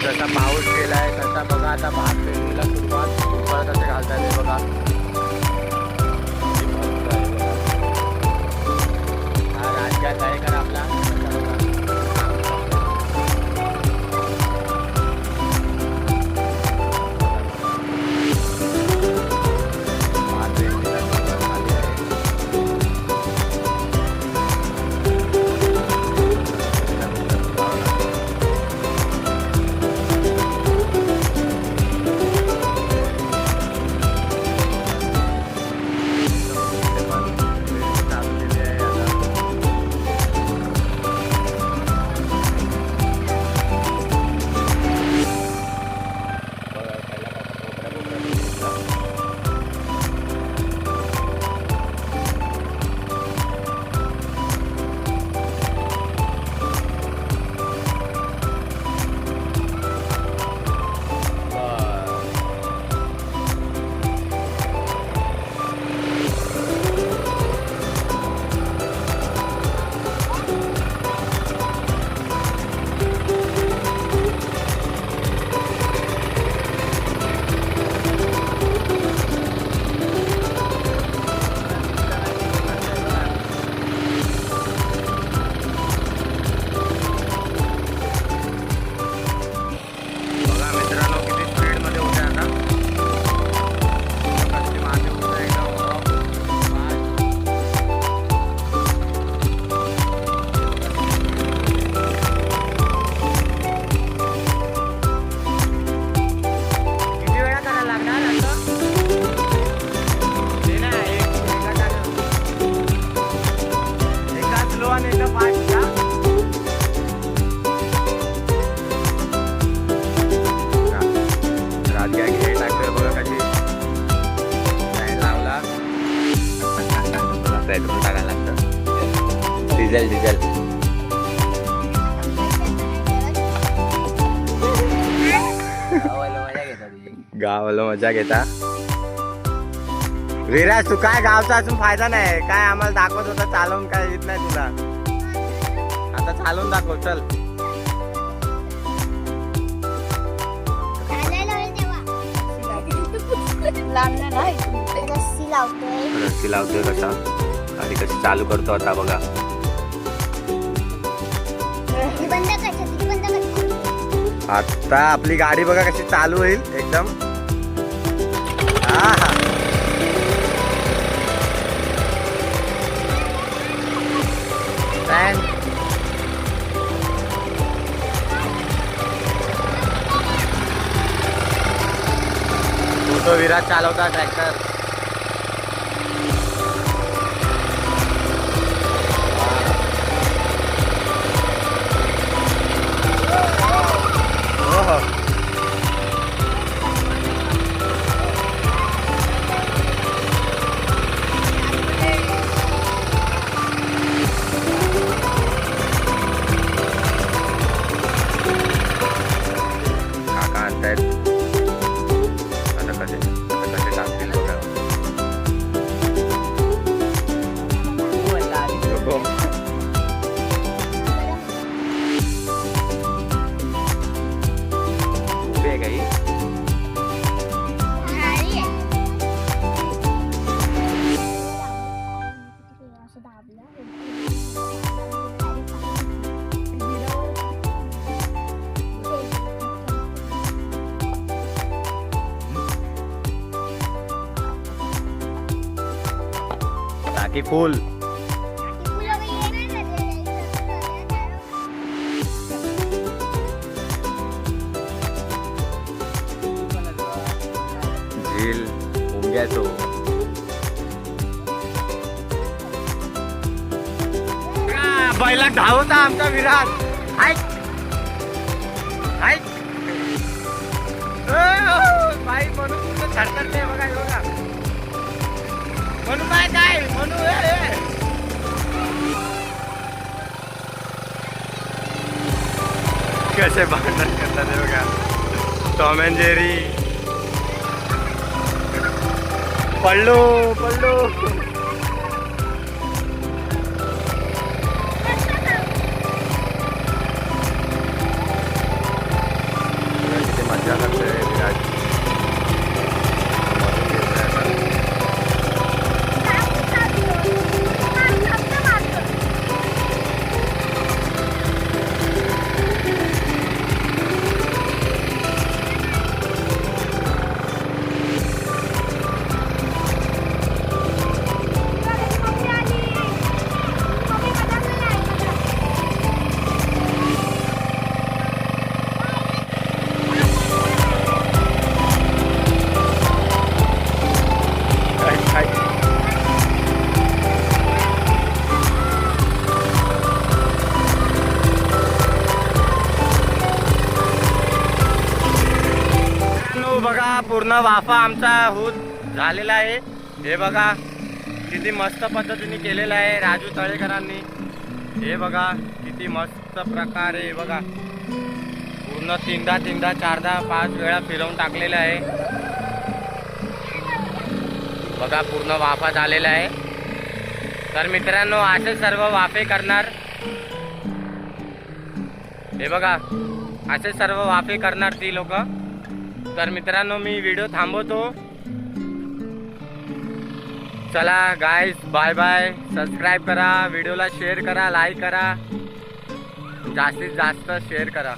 जसा पाऊस गेलाय तसा बघा आता भात पेरणीला सुरुवात उकळ कसे घालतात ते बघा. हा राजगा तळेकर आपला पेट्रोल टाकायला लागतं. डिझेल गावाला मजा घेता. विराज तू काय गावचा असून फायदा नाही. काय आम्हाला दाखवत होता चालवून, काय येत नाही तुला. आता चालवून दाखव चल. रस्सी लावतोय कसा, गाडी कशी चालू करतो आता बघा. आता आपली गाडी बघा कशी चालू होईल एकदम. तो विराज चालवता ट्रॅक्टर. काका आणतायत आता कसे टाकतील बघा. उभे आहे काही टाकी फुल. झील मुंग्याचो बैला धावता आमचा विराज. बाई म्हणून तुझं थरथरते बघा बघा. म्हणून काय म्हणू कसे भांडण करतात बघा. Tom and Jerry. पडलो मजा करतोय विराज. बघा पूर्ण वाफा आमचा होत झालेला आहे. हे बघा किती मस्त पद्धतीने केलेलं आहे राजू तळेकरांनी. हे बघा किती मस्त प्रकारे हे बघा पूर्ण तीनदा चारदा 5 वेळा फिरवून टाकलेलं आहे. बघा पूर्ण वाफा झालेला आहे. तर मित्रांनो असे सर्व वाफे करणार. हे बघा असे सर्व वाफे करणार ती लोक. तर मित्रांनो मी व्हिडिओ थांबवतो. चला गाईस बाय बाय. सबस्क्राईब करा, व्हिडिओला शेअर करा, लाईक करा, जास्तीत जास्त शेअर करा.